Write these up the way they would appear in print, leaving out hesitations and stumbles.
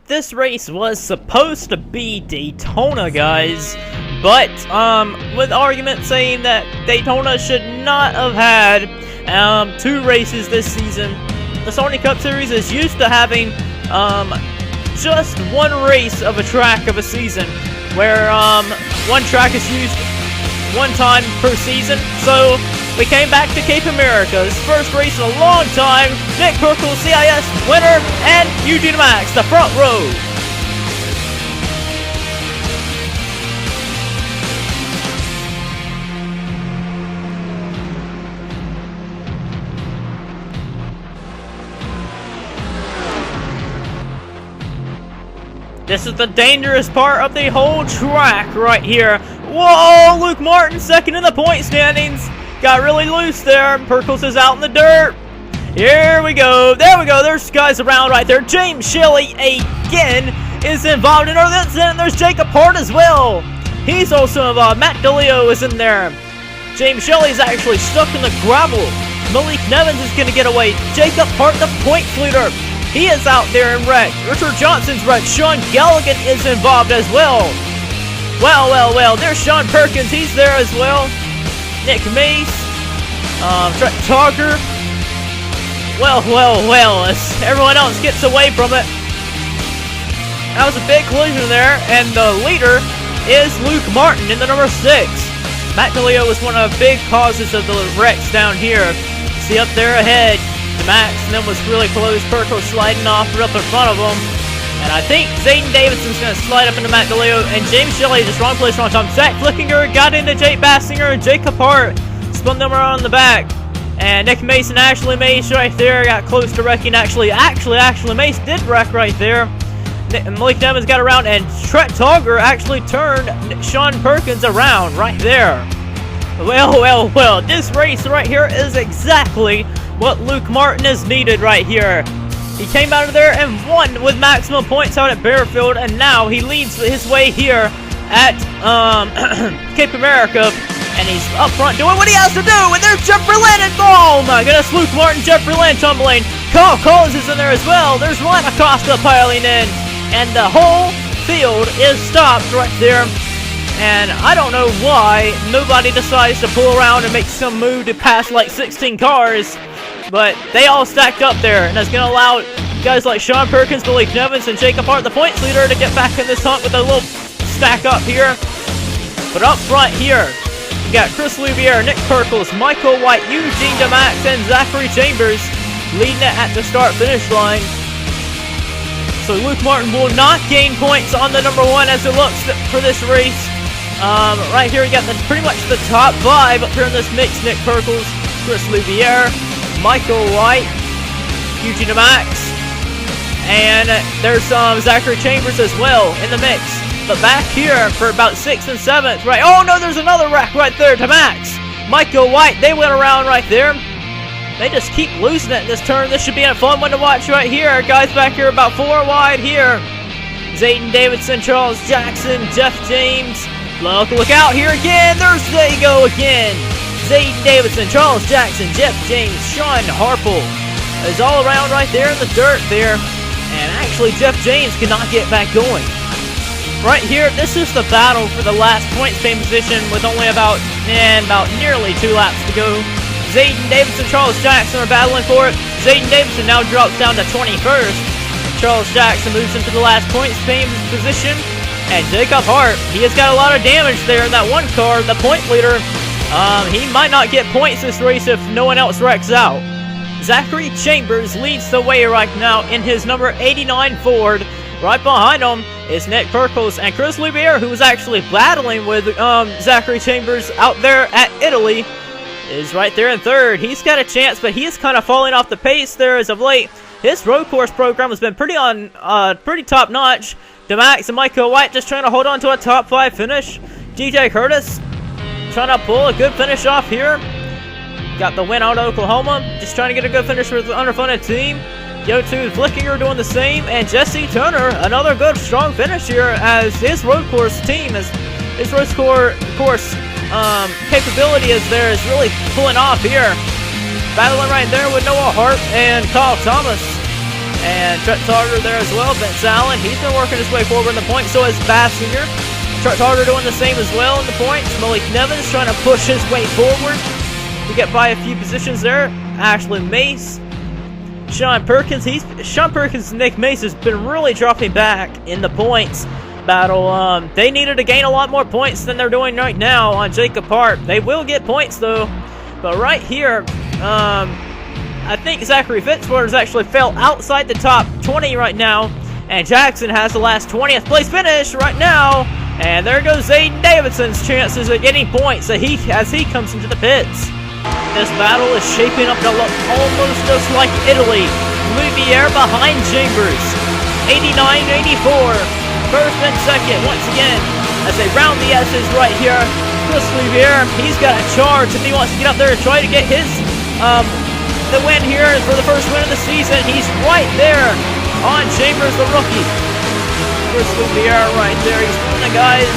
this race was supposed to be Daytona, guys. But, with argument saying that Daytona should not have had, 2 races this season. The Sony Cup Series is used to having, just 1 race of a track of a season, where, 1 track is used 1 time per season. So, we came back to Cape America's first race in a long time. Nick Perkle, CIS winner, and Eugene Max, the front row. This is the dangerous part of the whole track right here. Whoa, Luke Martin second in the point standings. Got really loose there. Perkles is out in the dirt. Here we go. There we go. There's guys around right there. James Shelley again is involved in this, and there's Jacob Hart as well. He's also involved. Matt DeLeo is in there. James Shelley's actually stuck in the gravel. Malik Nevins is going to get away. Jacob Hart, the point leader. He is out there in wreck. Richard Johnson's wreck. Sean Galligan is involved as well. Well. There's Sean Perkins. He's there as well. Nick Mace. Trent Togger. Well. As everyone else gets away from it. That was a big collision there. And the leader is Luke Martin in the number 6. Matt DeLeo was one of the big causes of the wrecks down here. See up there ahead. Max, and then was really close. Perkle sliding off right up in front of him. And I think Zayden Davidson's going to slide up into Matt DeLeo. And James Shelley just wrong place, wrong time. Zach Flickinger got into Jake Bassinger and Jacob Hart. Spun them around the back. And Nick Mason, Ashley Mace right there. Got close to wrecking. Actually, Ashley Mace did wreck right there. Malik Nevins got around. And Trent Togger actually turned Sean Perkins around right there. Well. This race right here is exactly what Luke Martin is needed right here. He came out of there and won with maximum points out at Bearfield, and now he leads his way here at Cape America, and he's up front doing what he has to do, and there's Jeffrey Lynn, and oh my goodness, Luke Martin, Jeffrey Lynn tumbling. Carl Collins is in there as well. There's Ryan Acosta piling in, and the whole field is stopped right there. And I don't know why nobody decides to pull around and make some move to pass like 16 cars. But they all stacked up there, and that's going to allow guys like Sean Perkins, Malik Nevins, and Jacob Hart, the points leader, to get back in this hunt with a little stack up here. But up front here, you got Chris Louviere, Nick Perkles, Michael White, Eugene DeMax, and Zachary Chambers leading it at the start-finish line. So Luke Martin will not gain points on the number 1 as it looks for this race. Right here, you got pretty much the top 5 up here in this mix. Nick Perkles, Chris Louviere, Michael White, Eugene DeMax, and there's Zachary Chambers as well in the mix. But back here for about 6th and 7th, right? Oh no, there's another wreck right there. DeMax, Michael White, they went around right there. They just keep losing it in this turn. This should be a fun one to watch right here. Guys back here about 4 wide here. Zayden Davidson, Charles Jackson, Jeff James. Look out here again. They go again. Zayden Davidson, Charles Jackson, Jeff James, Sean Harple is all around right there in the dirt there. And actually, Jeff James cannot get back going. Right here, this is the battle for the last points paying position with only about nearly 2 laps to go. Zayden Davidson, Charles Jackson are battling for it. Zayden Davidson now drops down to 21st. Charles Jackson moves into the last points paying position. And Jacob Hart, he has got a lot of damage there in that one car, the point leader. He might not get points this race if no one else wrecks out. Zachary Chambers leads the way right now in his number 89 Ford. Right behind him is Nick Perkles and Chris Louviere, who was actually battling with Zachary Chambers out there at Italy, is right there in 3rd. He's got a chance, but he is kind of falling off the pace there as of late. His road course program has been pretty top notch. DeMax and Michael White just trying to hold on to a top 5 finish. DJ Curtis trying to pull a good finish off here. Got the win out of Oklahoma. Just trying to get a good finish for the underfunded team. Yo2 Flickinger doing the same. And Jesse Turner, another good strong finish here as his road course team, his road course capability is really pulling off here. Battling right there with Noah Hart and Kyle Thomas. And Trent Tartar there as well. Vince Allen, he's been working his way forward in the points. So is Bassinger. Trent Tartar doing the same as well in the points. Malik Nevins trying to push his way forward to get by a few positions there. Ashley Mace. Sean Perkins and Nick Mace has been really dropping back in the points battle. They needed to gain a lot more points than they're doing right now on Jacob Hart. They will get points though. But right here, I think Zachary Fitzwater actually fell outside the top 20 right now. And Jackson has the last 20th place finish right now. And there goes Aiden Davidson's chances of getting points as he comes into the pits. This battle is shaping up to look almost just like Italy. Louvier behind Chambers. 89-84. First and second once again as they round the S's right here. Chris Louvier, he's got a charge if he wants to get up there and try to get his the win here for the first win of the season. He's right there on Chambers, the rookie. Chris Louvier right there. He's one of the guys.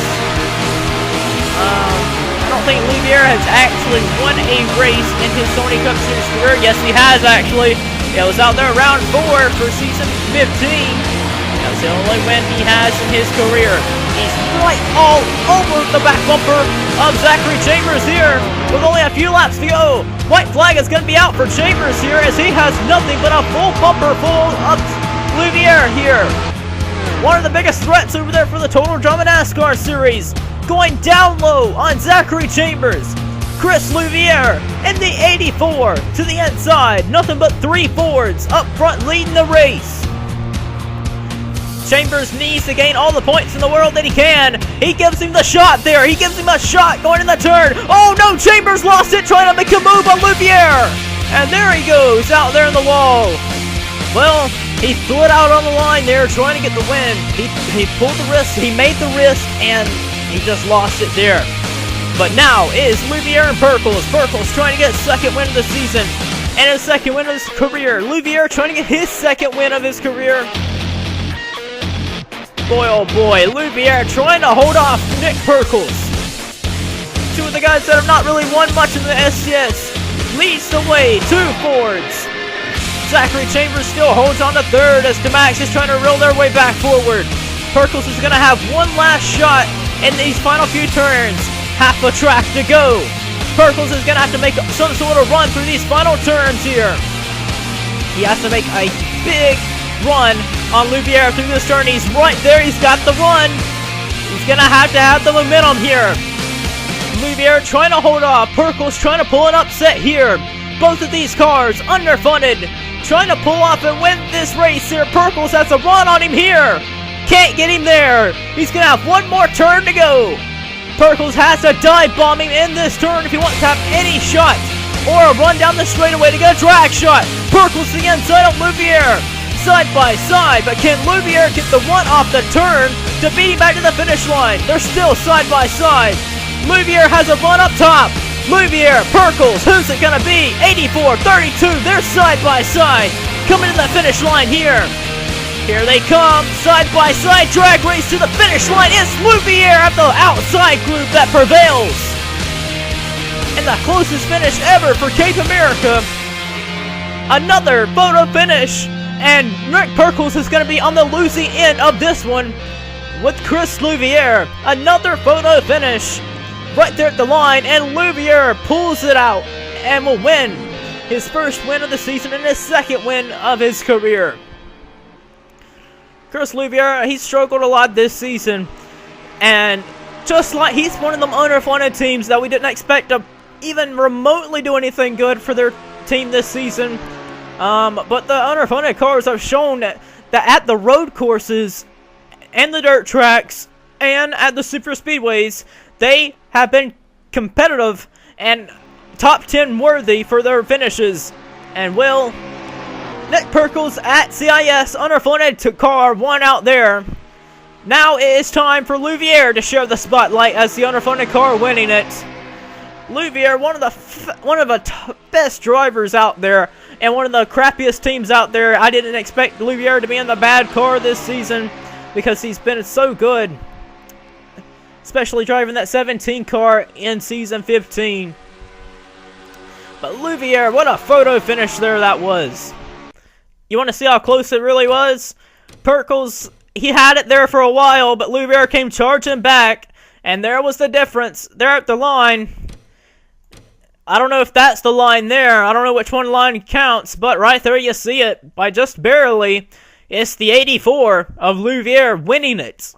I don't think Louvier has actually won a race in his Sony Cup Series career. Yes, he has actually. It was out there round 4 for season 15. That's the only win he has in his career. He's right all over the back bumper of Zachary Chambers here with only a few laps to go. White flag is going to be out for Chambers here as he has nothing but a full bumper full of Louvier here. One of the biggest threats over there for the Total Drama NASCAR Series. Going down low on Zachary Chambers. Chris Louvier in the 84 to the inside. Nothing but 3 Fords up front leading the race. Chambers needs to gain all the points in the world that he can. He gives him the shot there. He gives him a shot going in the turn. Oh no, Chambers lost it trying to make a move on Louvier. And there he goes out there in the wall. Well, he threw it out on the line there trying to get the win. He pulled the wrist, he made the wrist, and he just lost it there. But now it is Louvier and Perkles. Perkles trying to get second win of the season and his second win of his career. Louvier trying to get his second win of his career. Boy, oh boy, Louvier trying to hold off Nick Perkles. Two of the guys that have not really won much in the SCS. Leads the way, 2 Fords. Zachary Chambers still holds on to third as DeMax is trying to reel their way back forward. Perkles is going to have one last shot in these final few turns. Half a track to go. Perkles is going to have to make some sort of run through these final turns here. He has to make a big run on Louvier through this turn. He's right there. He's got the run. He's going to have the momentum here. Louvier trying to hold off. Perkles trying to pull an upset here. Both of these cars underfunded. Trying to pull off and win this race here. Perkles has a run on him here. Can't get him there. He's going to have one more turn to go. Perkles has to dive bomb him in this turn if he wants to have any shot. Or a run down the straightaway to get a drag shot. Perkles to the inside of Louvier. Side by side, but can Louvier get the one off the turn to beat him back to the finish line? They're still side by side. Louvier has a run up top. Louvier, Perkles, who's it gonna be? 84-32, they're side by side. Coming to the finish line here. Here they come, side by side, drag race to the finish line. It's Louvier at the outside group that prevails. And the closest finish ever for Cape America. Another photo finish. And Nick Perkles is going to be on the losing end of this one with Chris Louvier. Another photo finish right there at the line, and Louvier pulls it out and will win his first win of the season and his second win of his career. Chris Louvier, he struggled a lot this season, and just like he's one of them underfunded teams that we didn't expect to even remotely do anything good for their team this season. But the underfunded cars have shown that at the road courses and the dirt tracks and at the super speedways, they have been competitive and top 10 worthy for their finishes. And well, Nick Perkles at CIS underfunded car won out there. Now it is time for Louvier to share the spotlight as the underfunded car winning it. Louvier, one of the best drivers out there, and one of the crappiest teams out there. I didn't expect Louvier to be in the bad car this season because he's been so good, especially driving that 17 car in season 15. But Louvier, what a photo finish there that was. You want to see how close it really was? Perkles, he had it there for a while, but Louvier came charging back, and there was the difference. They're at the line. I don't know if that's the line there. I don't know which one line counts, but right there you see it. By just barely, it's the 84 of Louvier winning it.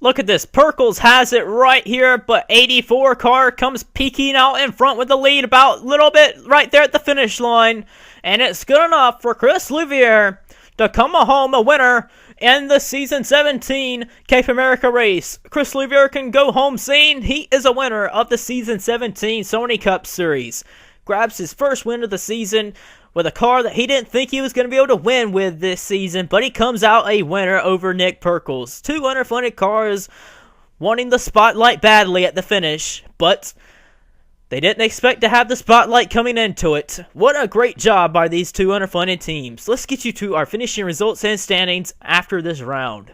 Look at this. Perkles has it right here, but 84 car comes peeking out in front with the lead about a little bit right there at the finish line. And it's good enough for Chris Louvier to come home a winner in the Season 17 Cape America race. Chris Louvier can go home saying he is a winner of the Season 17 Sony Cup Series. Grabs his first win of the season with a car that he didn't think he was going to be able to win with this season, but he comes out a winner over Nick Perkles. Two underfunded cars wanting the spotlight badly at the finish, but they didn't expect to have the spotlight coming into it. What a great job by these two underfunded teams. Let's get you to our finishing results and standings after this round.